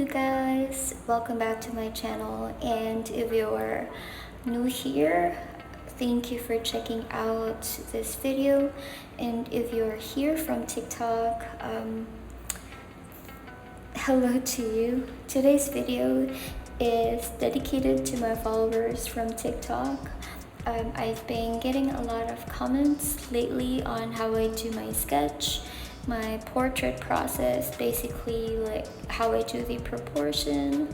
guys, welcome back to my channel, and if you're new here, thank you for checking out this video. And if you're here from TikTok, hello to you. Today's video is dedicated to my followers from TikTok. I've been getting a lot of comments lately on how I do my sketch, my portrait process, basically like how I do the proportion,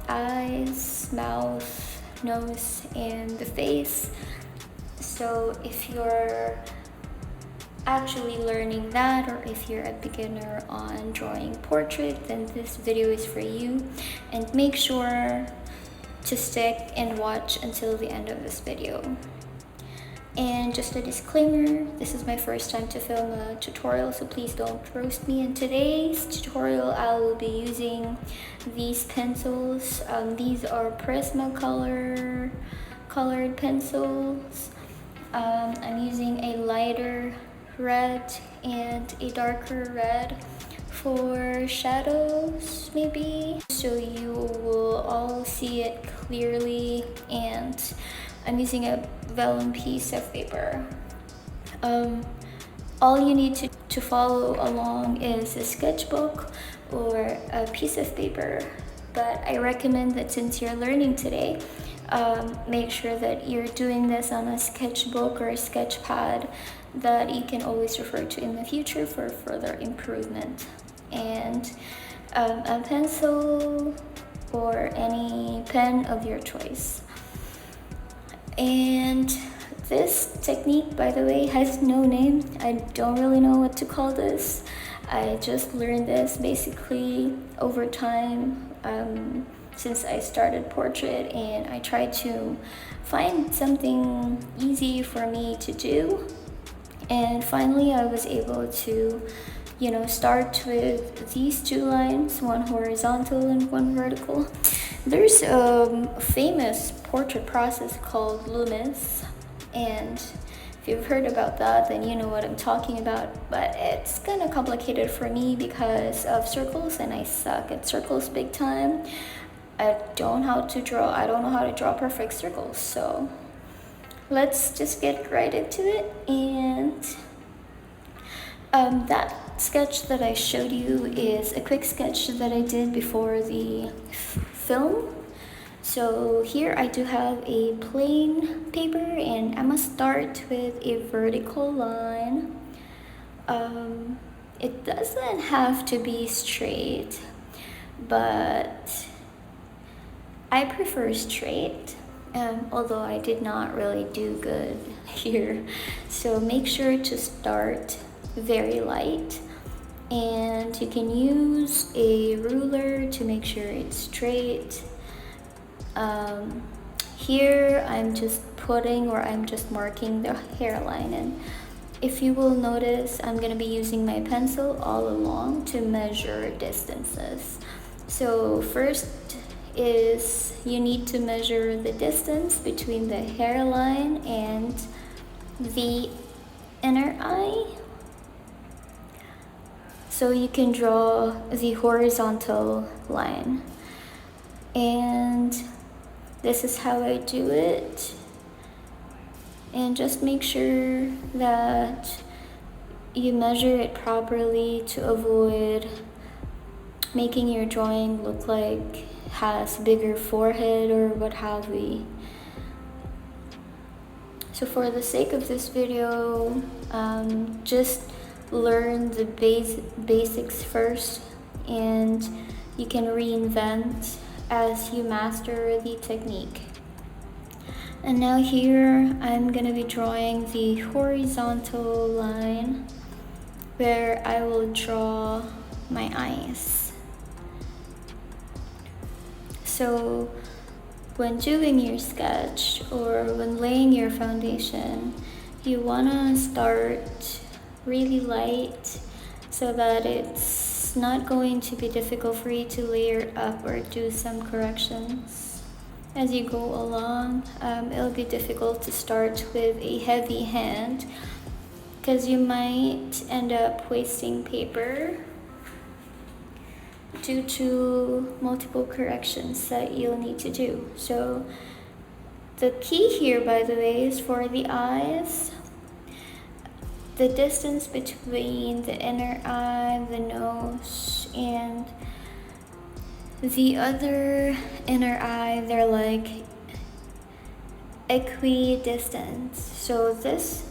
eyes, mouth, nose, and the face. So if you're actually learning that, or if you're a beginner on drawing portrait, then this video is for you. And make sure to stick and watch until the end of this video. And just a disclaimer, this is my first time to film a tutorial, so please don't roast me. In today's tutorial, I will be using these pencils. These are Prismacolor colored pencils. I'm using a lighter red and a darker red for shadows, maybe, so you will all see it clearly. And I'm using a vellum piece of paper. All you need to follow along is a sketchbook or a piece of paper, but I recommend that since you're learning today, make sure that you're doing this on a sketchbook or a sketch pad that you can always refer to in the future for further improvement. And a pencil or any pen of your choice. And this technique, by the way, has no name. I don't really know what to call this. I just learned this basically over time, since I started portrait, and I tried to find something easy for me to do. And finally I was able to, start with these two lines, one horizontal and one vertical. There's a famous portrait process called Loomis, and if you've heard about that, then you know what I'm talking about. But it's kind of complicated for me because of circles, and I suck at circles big time. I don't know how to draw perfect circles, so let's just get right into it. And that sketch that I showed you is a quick sketch that I did before the film. So here I do have a plain paper, and I'm gonna start with a vertical line. It doesn't have to be straight, but I prefer straight, although I did not really do good here. So make sure to start very light, and you can use a ruler to make sure it's straight. Here I'm just marking the hairline, and if you will notice, I'm gonna be using my pencil all along to measure distances. So first is you need to measure the distance between the hairline and the inner eye, so you can draw the horizontal line. And this is how I do it. And just make sure that you measure it properly to avoid making your drawing look like has bigger forehead or what have we. So for the sake of this video, just learn the basics first, and you can reinvent as you master the technique. And now here I'm gonna be drawing the horizontal line where I will draw my eyes. So when doing your sketch or when laying your foundation, you wanna start really light so that it's not going to be difficult for you to layer up or do some corrections. As you go along, it'll be difficult to start with a heavy hand because you might end up wasting paper. due to multiple corrections that you'll need to do. So the key here, by the way, is for the eyes, the distance between the inner eye, the nose, and the other inner eye, they're like equidistant. So this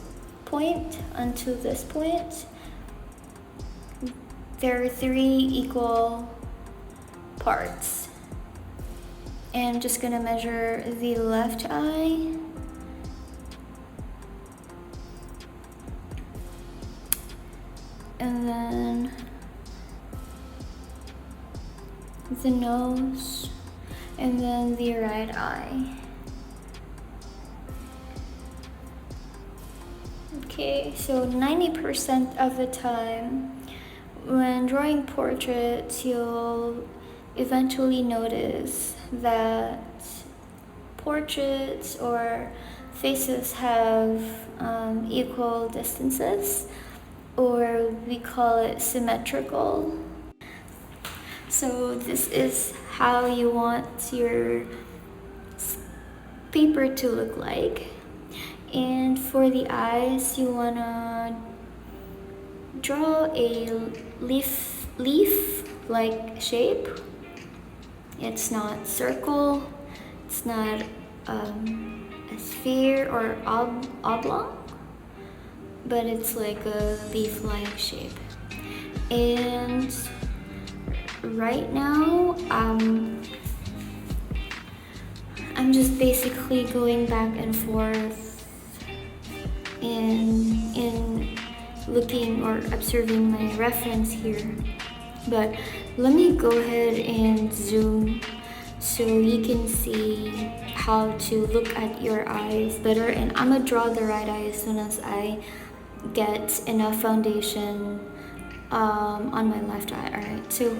point unto this point, there are 3 equal parts. And I'm just gonna measure the left eye. And then the nose, and then the right eye. Okay, so 90% of the time when drawing portraits, you'll eventually notice that portraits or faces have equal distances, or we call it symmetrical. So this is how you want your paper to look like. And for the eyes, you wanna draw a leaf-like shape. It's not circle, it's not a sphere or oblong, but it's like a leaf-like shape. And right now, I'm just basically going back and forth in looking or observing my reference here. But let me go ahead and zoom so you can see how to look at your eyes better. And I'm gonna draw the right eye as soon as I get enough foundation on my left eye. Alright, so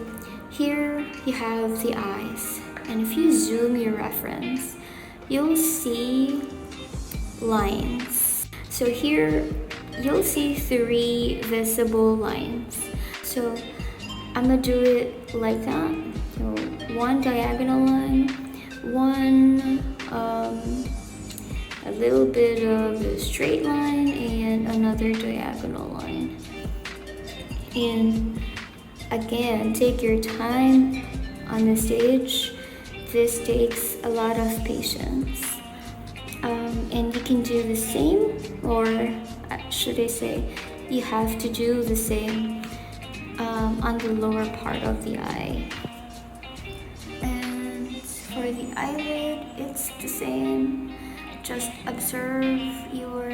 here you have the eyes, and if you zoom your reference, you'll see lines. So here you'll see 3 visible lines. So I'm gonna do it like that. So 1 diagonal line, 1 a little bit of a straight line, and another diagonal line. And again, take your time on the stage. This takes a lot of patience. And you can do the same, or should I say, you have to do the same on the lower part of the eye. And for the eyelid, it's the same. Just observe your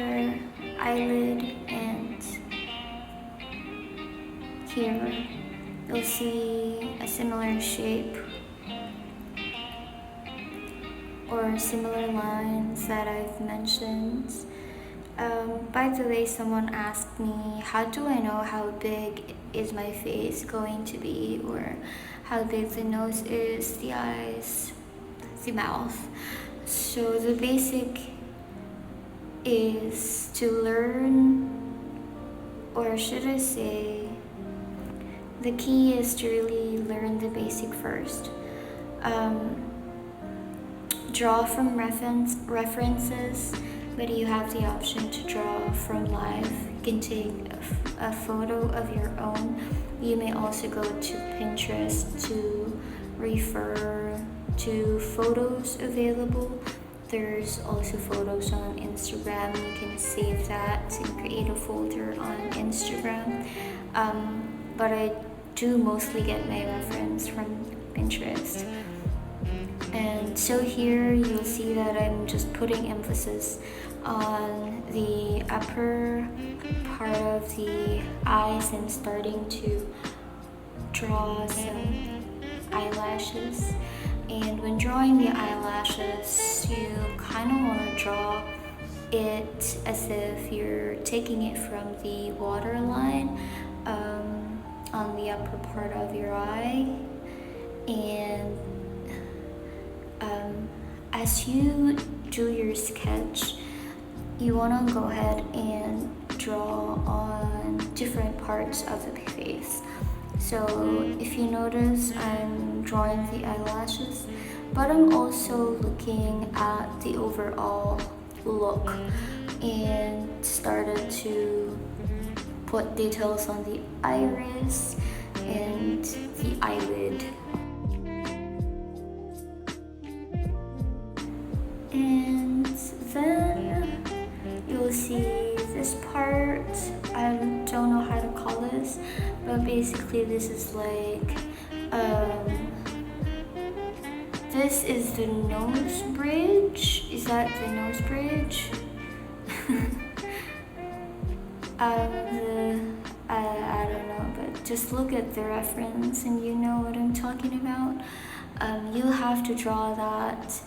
eyelid, and here you'll see a similar shape or similar lines that I've mentioned. By the way, someone asked me, how do I know how big is my face going to be, or how big the nose is, the eyes, the mouth. So the basic is to learn, or should I say, the key is to really learn the basic first. Draw from references, but you have the option to draw from live. You can take a photo of your own. You may also go to Pinterest to refer to photos available. There's also photos on Instagram. You can save that and create a folder on Instagram. But I do mostly get my reference from Pinterest. And so here you'll see that I'm just putting emphasis on the upper part of the eyes and starting to draw some eyelashes. And when drawing the eyelashes, you kind of want to draw it as if you're taking it from the waterline on the upper part of your eye. And as you do your sketch, you want to go ahead and draw on different parts of the face. So if you notice, I'm drawing the eyelashes, but I'm also looking at the overall look and started to put details on the iris and the eyelid. And then you'll see this part. I don't know how to call this, but basically this is like this is the nose bridge. Is that the nose bridge? I don't know, but just look at the reference and you know what I'm talking about. You'll have to draw that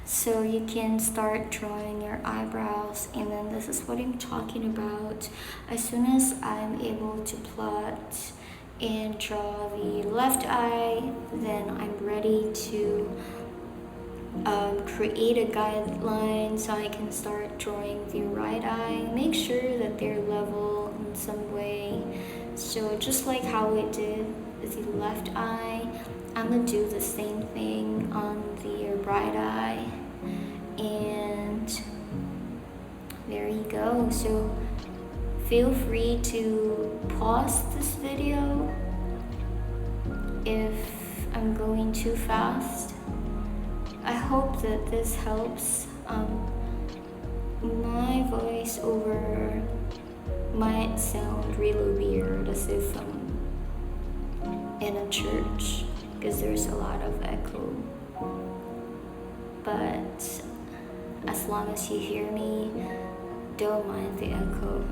so you can start drawing your eyebrows, and then this is what I'm talking about. As soon as I'm able to plot and draw the left eye, then I'm ready to create a guideline so I can start drawing the right eye. Make sure that they're level in some way. So just like how we did with the left eye, I'm gonna do the same thing on the right eye. And there you go. So feel free to pause this video if I'm going too fast. I hope that this helps. My voice over might sound really weird as if I'm in a church because there's a lot of echo. But as long as you hear me, don't mind the echo.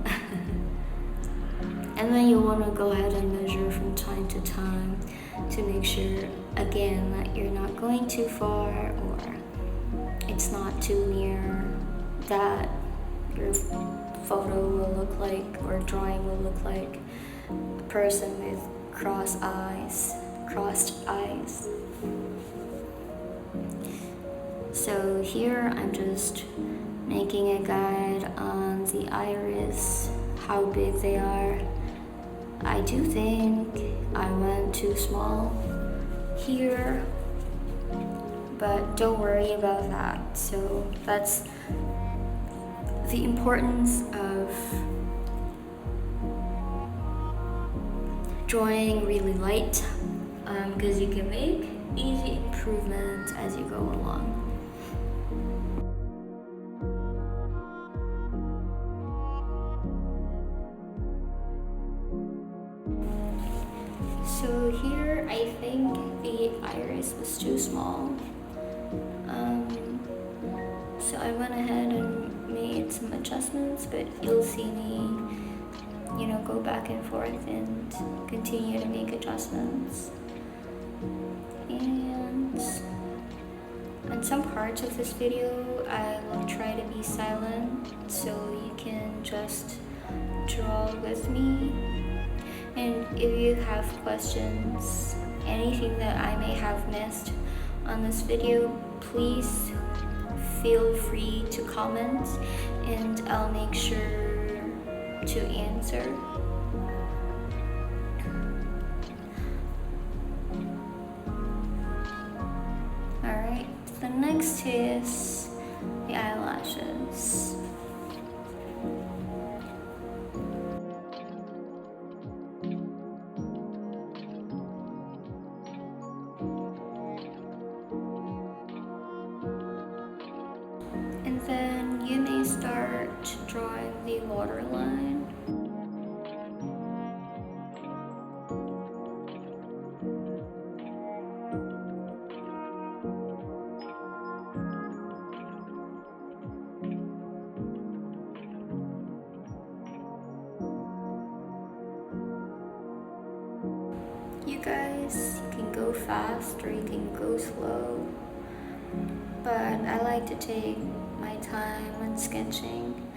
And then you'll want to go ahead and measure from time to time to make sure, again, that you're not going too far or it's not too near, that your photo will look like, or drawing will look like, a person with crossed eyes. So here I'm just making a guide on the iris, how big they are. I do think I went too small here, but don't worry about that. So that's the importance of drawing really light, because you can make easy improvements as you go along. So here I think the iris was too small. So I went ahead and made some adjustments, but you'll see me, go back and forth and continue to make adjustments. And on some parts of this video, I will try to be silent so you can just draw with me. And if you have questions, anything that I may have missed on this video, please feel free to comment and I'll make sure to answer. Alright, the next is the eyelashes. And then you may start drawing the waterline. You guys, you can go fast or you can go slow, but I like to take my time when sketching.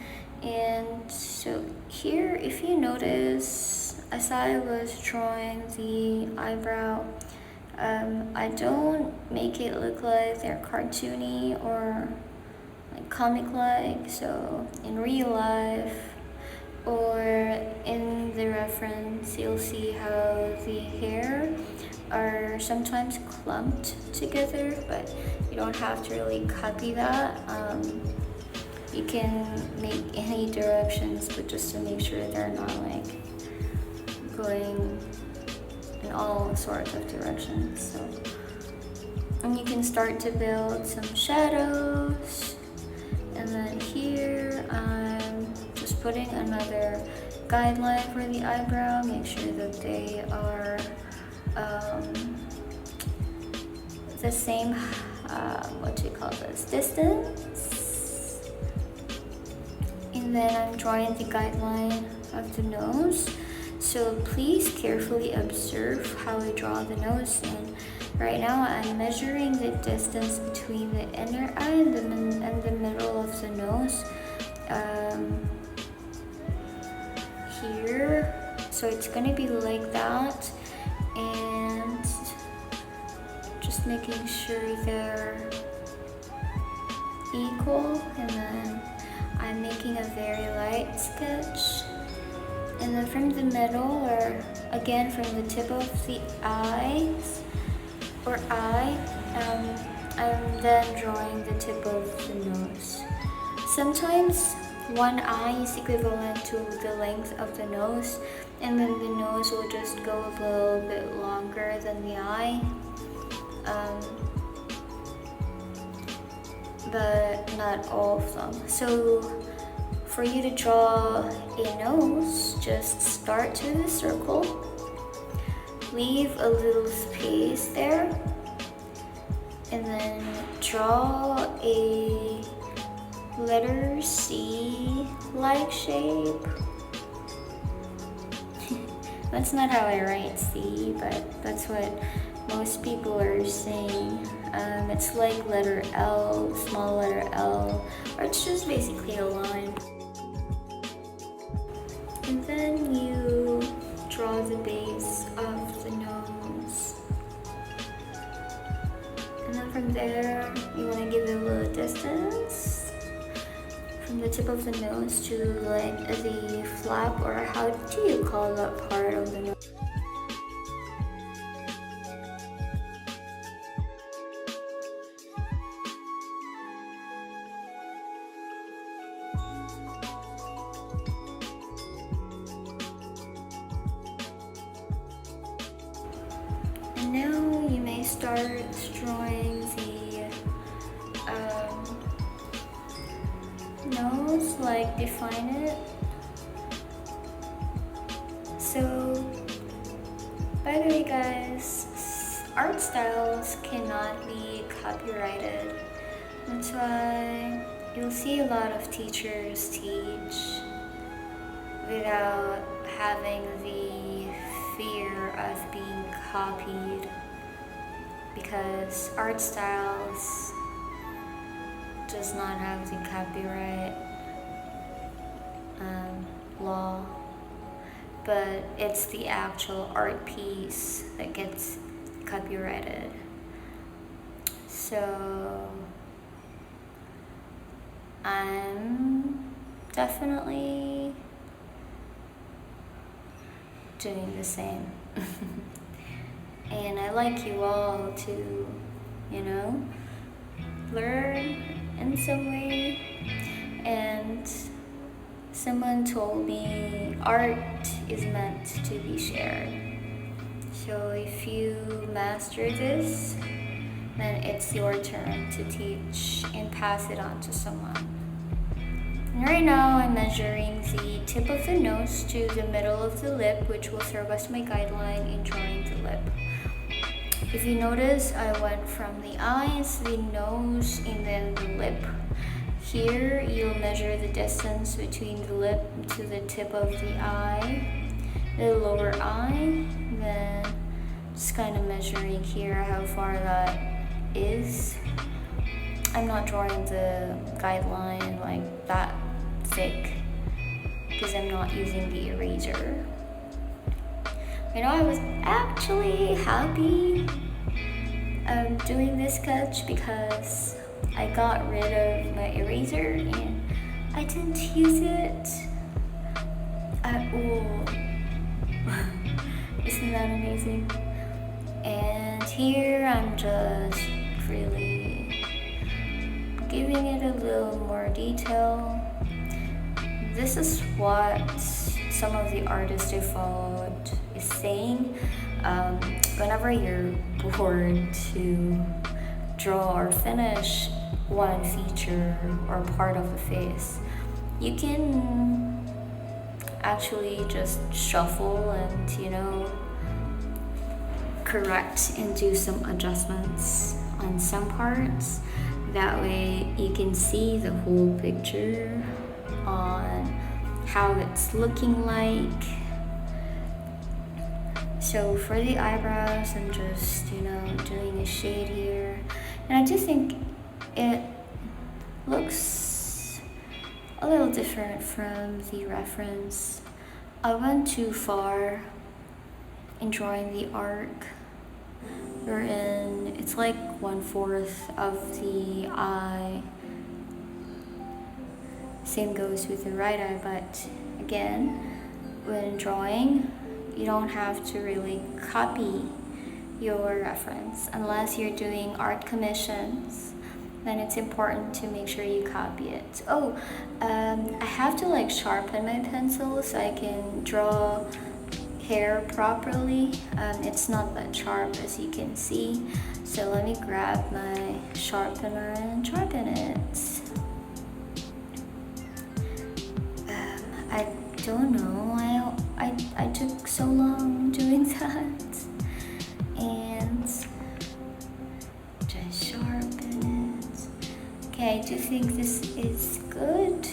And so here, if you notice, as I was drawing the eyebrow, I don't make it look like they're cartoony or like comic-like. So in real life, or in the reference you'll see how the hair are sometimes clumped together, but you don't have to really copy that. You can make any directions, but just to make sure they're not like going in all sorts of directions. So, and you can start to build some shadows. And then here I'm just putting another guideline for the eyebrow. Make sure that they are the same, distance. And then I'm drawing the guideline of the nose. So please carefully observe how I draw the nose. And right now I'm measuring the distance between the inner eye and the middle of the nose. Here. So it's gonna be like that. And just making sure they're equal. And then I'm making a very light sketch. And then from the middle, or again from the tip of the eyes or eye, I'm then drawing the tip of the nose. Sometimes one eye is equivalent to the length of the nose, and then the nose will just go a little bit longer than the eye. But not all of them. So for you to draw a nose, just start to the circle, leave a little space there, and then draw a letter C like shape. That's not how I write C, but that's what most people are saying. It's like letter L, small letter L, or it's just basically a line. And then you draw the base of the nose. And then from there, you want to give it a little distance from the tip of the nose to like the flap, or how do you call that part of the nose? Now you may start drawing the nose, like define it. So, by the way guys, art styles cannot be copyrighted. That's why you'll see a lot of teachers teach without having the fear of being copied, because art styles does not have the copyright law, but it's the actual art piece that gets copyrighted. So I'm definitely doing the same. And I like you all to, learn in some way. And someone told me art is meant to be shared. So if you master this, then it's your turn to teach and pass it on to someone. And right now I'm measuring the tip of the nose to the middle of the lip, which will serve as my guideline in drawing the lip. If you notice, I went from the eyes, the nose, and then the lip. Here you'll measure the distance between the lip to the tip of the eye, the lower eye, then just kind of measuring here how far that is. I'm not drawing the guideline like that thick because I'm not using the eraser. I was actually happy doing this sketch because I got rid of my eraser and I didn't use it Oh, isn't that amazing? And here I'm just really giving it a little more detail. This is what some of the artists I followed is saying. Whenever you're bored to draw or finish one feature or part of a face, you can actually just shuffle and, correct and do some adjustments on some parts. That way you can see the whole picture on how it's looking like. So for the eyebrows, I'm just, doing a shade here. And I do think it looks a little different from the reference. I went too far in drawing the arc, wherein it's like 1/4 of the eye. Same goes with the right eye, but again, when drawing, you don't have to really copy your reference unless you're doing art commissions. Then it's important to make sure you copy it. I have to sharpen my pencil so I can draw hair properly. It's not that sharp as you can see. So let me grab my sharpener and sharpen it. I don't know, I took so long doing that. And just sharpen it. Okay, I do think this is good.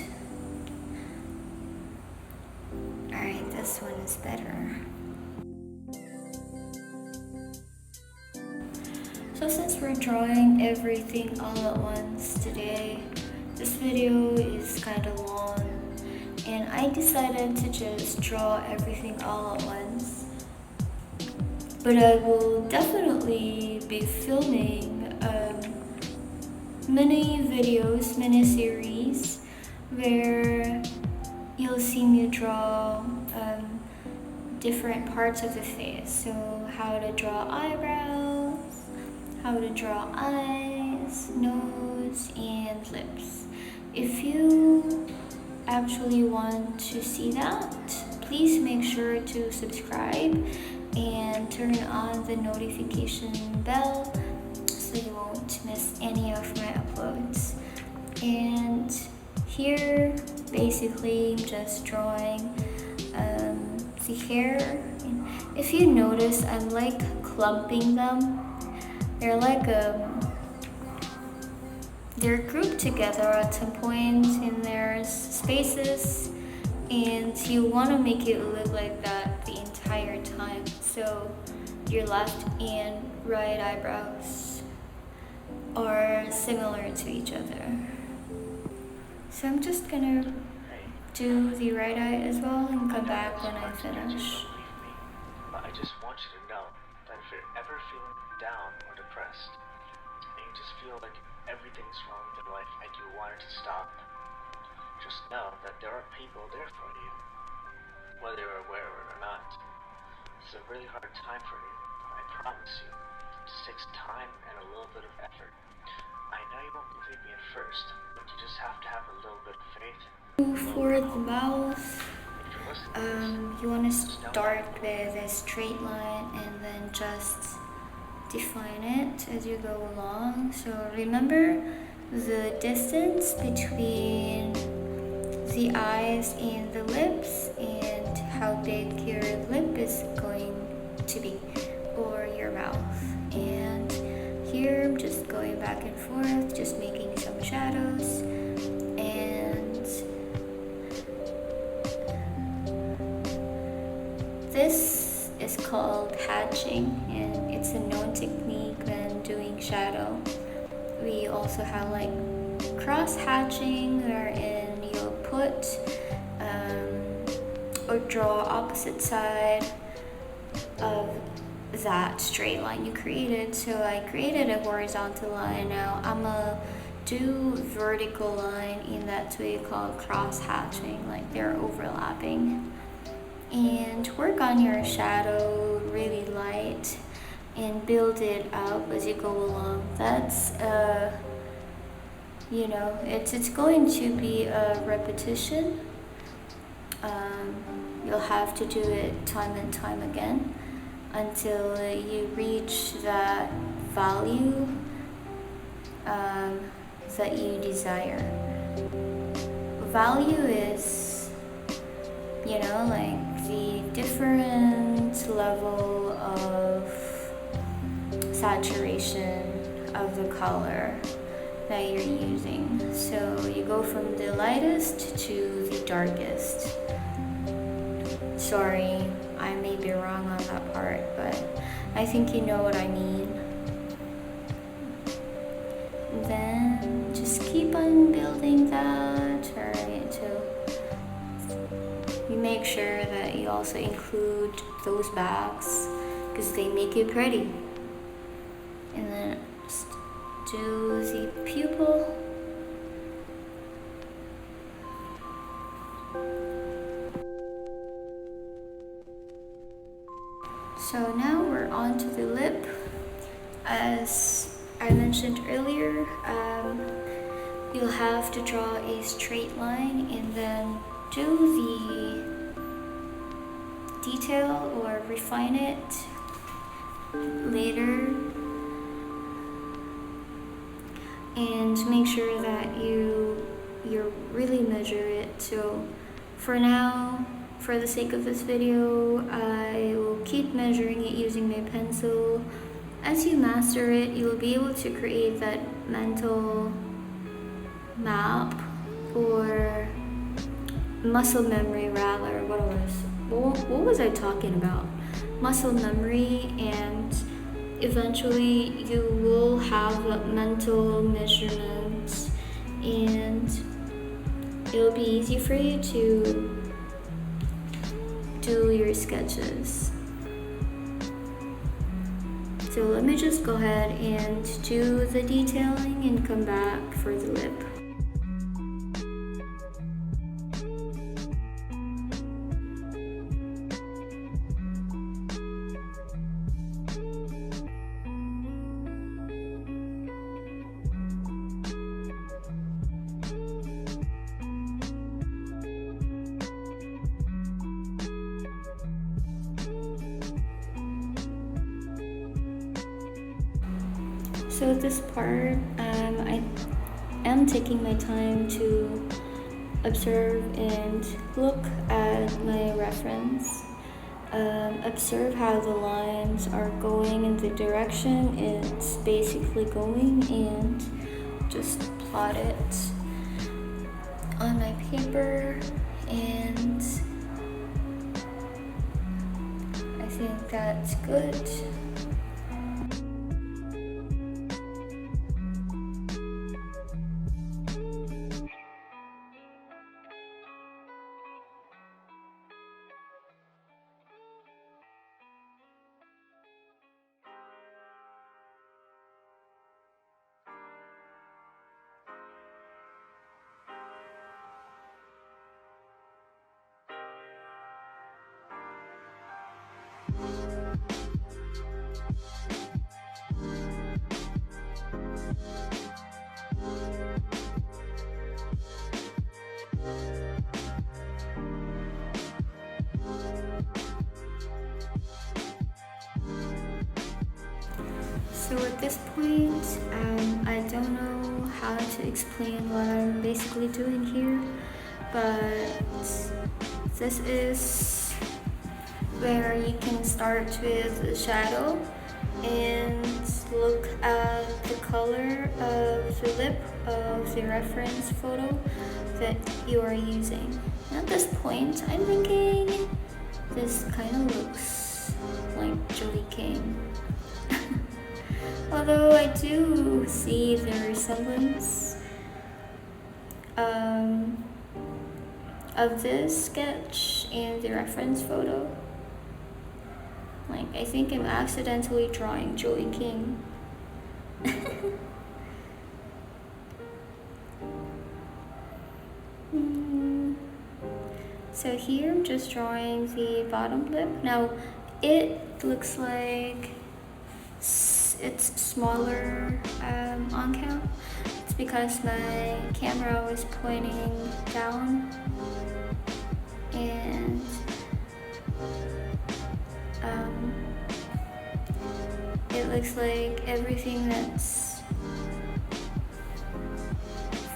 Alright, this one is better. So since we're drawing everything all at once today, this video is kind of long. And I decided to just draw everything all at once. But I will definitely be filming mini series where you'll see me draw different parts of the face. So how to draw eyebrows, how to draw eyes, nose, and lips. If you actually want to see that, please make sure to subscribe and turn on the notification bell so you won't miss any of my uploads. And here basically I'm just drawing the hair. If you notice, I'm clumping them. They're grouped together at some point in their spaces, and you want to make it look like that the entire time. So your left and right eyebrows are similar to each other. So I'm just gonna do the right eye as well and come back when I finish. But I just want you to know that if you're ever feeling down or depressed, and you just feel like everything's wrong with your life and you want it to stop, just know that there are people there for you, whether you're aware of it or not. It's a really hard time for you, I promise you. It just takes time and a little bit of effort. I know you won't believe me at first, but you just have to have a little bit of faith. For the mouth, you want to start with a straight line and then just define it as you go along. So remember the distance between the eyes and the lips and how big your lip is going to be, or your mouth. And here I'm just going back and forth, just making some shadows. And this is called hatching, and it's a known technique when doing shadow. We also have cross hatching, wherein you'll put or draw opposite side of that straight line you created. So I created a horizontal line. Now I'm gonna do vertical line in that way called cross hatching, they're overlapping. and work on your shadow really light and build it up as you go along. That's it's going to be a repetition. You'll have to do it time and time again until you reach that value that you desire. Value is, like the different level of saturation of the color that you're using. So you go from the lightest to the darkest. Sorry, I may be wrong on that part, but I think you know what I mean. Then just keep on building that, alright, so you make sure that you also include those bags because they make it pretty. And then just do the pupil. So now we're on to the lip. As I mentioned earlier, you'll have to draw a straight line and then do the detail or refine it later, and make sure that you really measure it. So for now, for the sake of this video, I will keep measuring it using my pencil. As you master it, you'll be able to create that mental map or muscle memory, rather. What was I talking about? Muscle memory, and eventually you will have that mental measurements, and it'll be easy for you to do your sketches. So let me just go ahead and do the detailing and come back for the lip. So this part, I am taking my time to observe and look at my reference. Observe how the lines are going in the direction it's basically going, and just plot it on my paper, and I think that's good. So at this point, I don't know how to explain what I'm basically doing here, but this is where you can start with the shadow and look at the color of the lip of the reference photo that you are using. And at this point, I'm thinking this kind of looks like Joey King. Although I do see the resemblance of this sketch and the reference photo. Like, I think I'm accidentally drawing Joey King. So here I'm just drawing the bottom lip. Now it looks like it's smaller on cam. It's because my camera was pointing down, and it looks like everything that's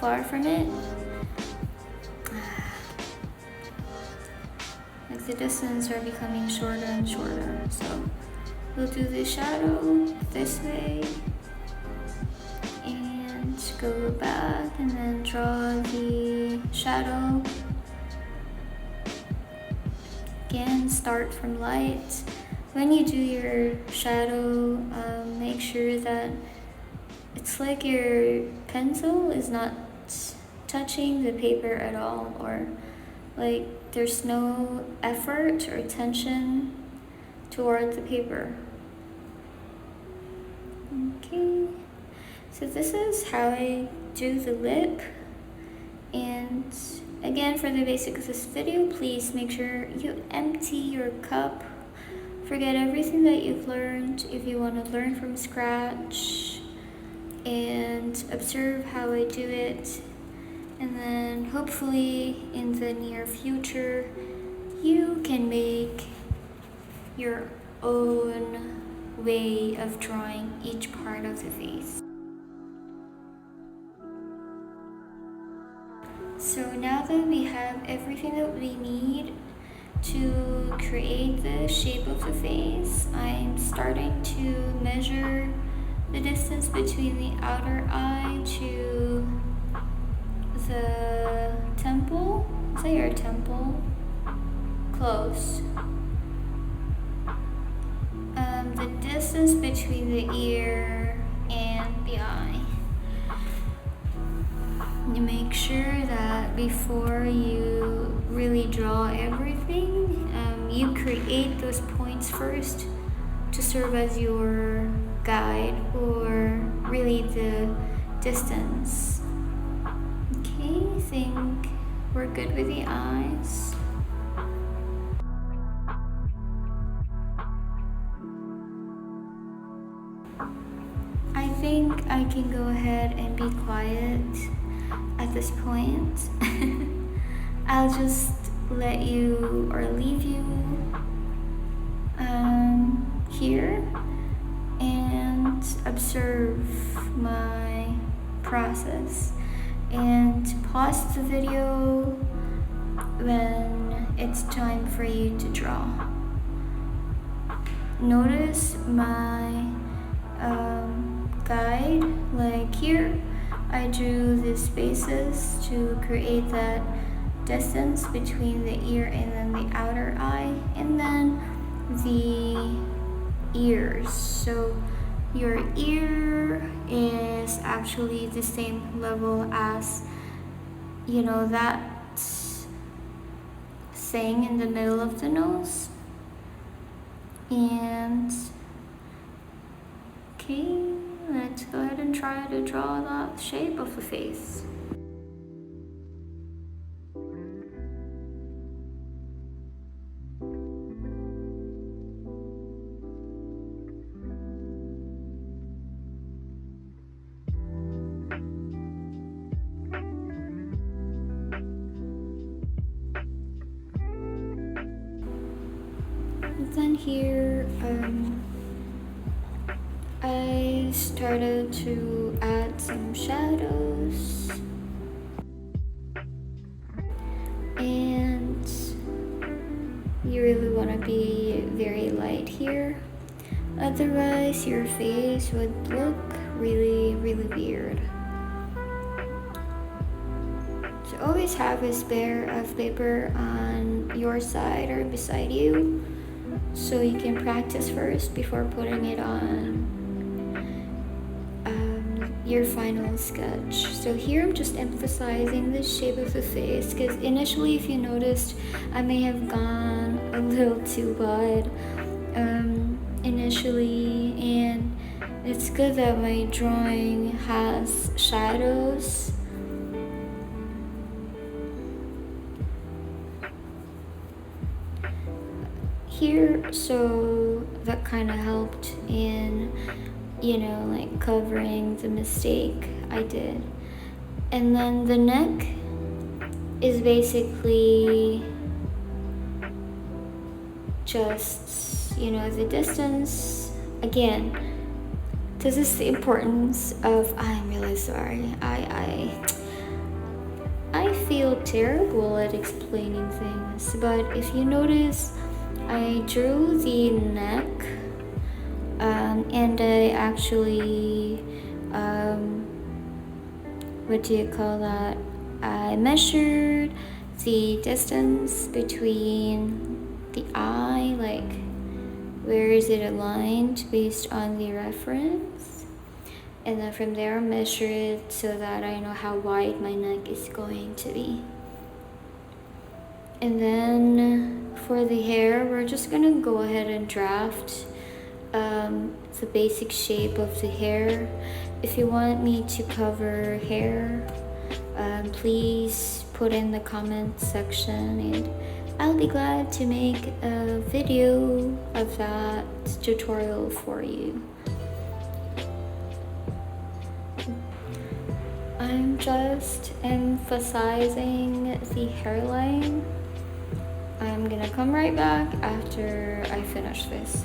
far from it, like the distance are becoming shorter and shorter. So we'll do the shadow this way and go back and then draw the shadow. Again, start from light. When you do your shadow, make sure that it's like your pencil is not touching the paper at all, or like there's no effort or tension toward the paper. Okay, so this is how I do the lip. And again, for the basics of this video, please make sure you empty your cup. Forget everything that you've learned if you want to learn from scratch, and observe how I do it. And then hopefully in the near future, you can make your own way of drawing each part of the face. So now that we have everything that we need to create the shape of the face, I'm starting to measure the distance between the outer eye to the temple. Is that your temple? Close. The distance between the ear and the eye. You make sure that before you really draw everything, you create those points first to serve as your guide, or really the distance. Okay, I think we're good with the eyes. I think I can go ahead and be quiet at this point. I'll just let you or leave you here and observe my process, and pause the video when it's time for you to draw. Notice my guide, like here I drew the spaces to create that distance between the ear and then the outer eye, and then the ears. So your ear is actually the same level as, you know, that thing in the middle of the nose. And okay, let's go ahead and try to draw the shape of the face. Then here, I started to add some shadows, and you really want to be very light here, otherwise your face would look really weird. So always have a spare of paper on your side or beside you, so you can practice first before putting it on your final sketch. So here I'm just emphasizing the shape of the face, because initially, if you noticed, I may have gone a little too wide initially, and it's good that my drawing has shadows. here, so that kind of helped in, you know, like covering the mistake I did. And then the neck is basically just, you know, the distance. Again, this is the importance of, I'm really sorry, I feel terrible at explaining things, but if you notice, I drew the neck, and I actually, what do you call that? I measured the distance between the eye, like where is it aligned based on the reference, and then from there measure it so that I know how wide my neck is going to be. And then for the hair, we're just gonna go ahead and draft the basic shape of the hair. If you want me to cover hair, please put in the comment section and I'll be glad to make a video of that tutorial for you. I'm just emphasizing the hairline. I'm gonna come right back after I finish this.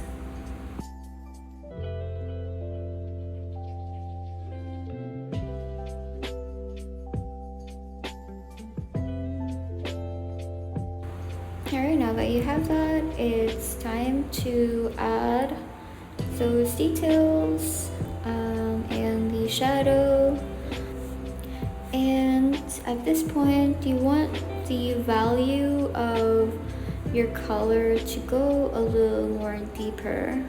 Alright, now that you have that, it's time to add those details and the shadow. And at this point, you want the value of your color to go a little more deeper.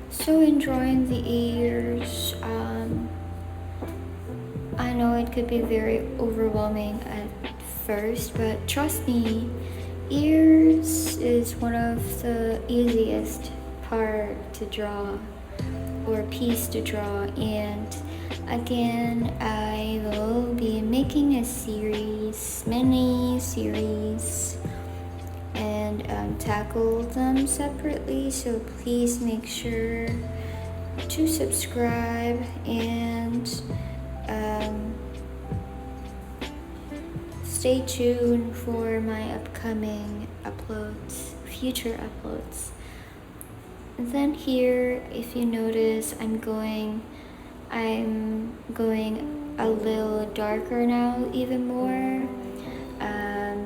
So in drawing the ears, I know it could be very overwhelming at first, but trust me, ears is one of the easiest part to draw or piece to draw. And again, I will be making a series, mini series, and tackle them separately, so please make sure to subscribe and stay tuned for my upcoming uploads, future uploads. And then here, if you notice, I'm going a little darker now, even more,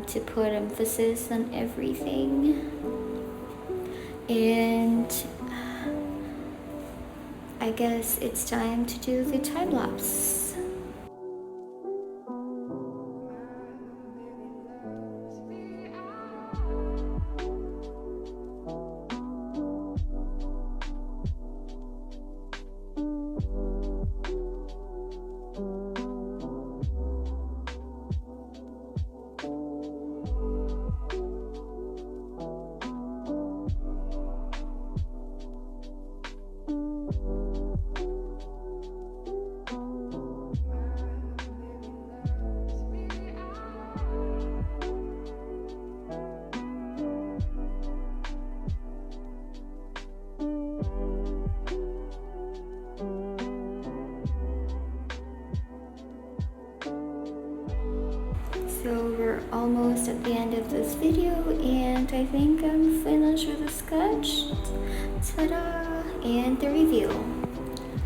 to put emphasis on everything. And I guess it's time to do the time lapse. So we're almost at the end of this video, and I think I'm finished with the sketch. Ta-da! And the reveal.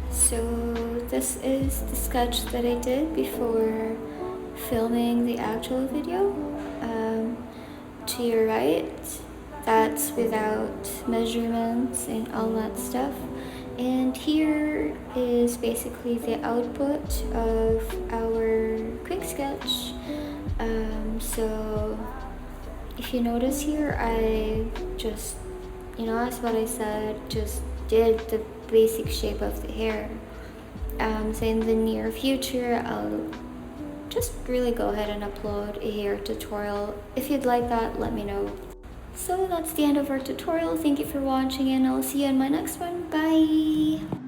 So this is the sketch that I did before filming the actual video. To your right, that's without measurements and all that stuff. And here is basically the output of our quick sketch. So if you notice here, I just, as what I said, just did the basic shape of the hair. So in the near future, I'll just really go ahead and upload a hair tutorial. If you'd like that, let me know. So that's the end of our tutorial. Thank you for watching and I'll see you in my next one. Bye!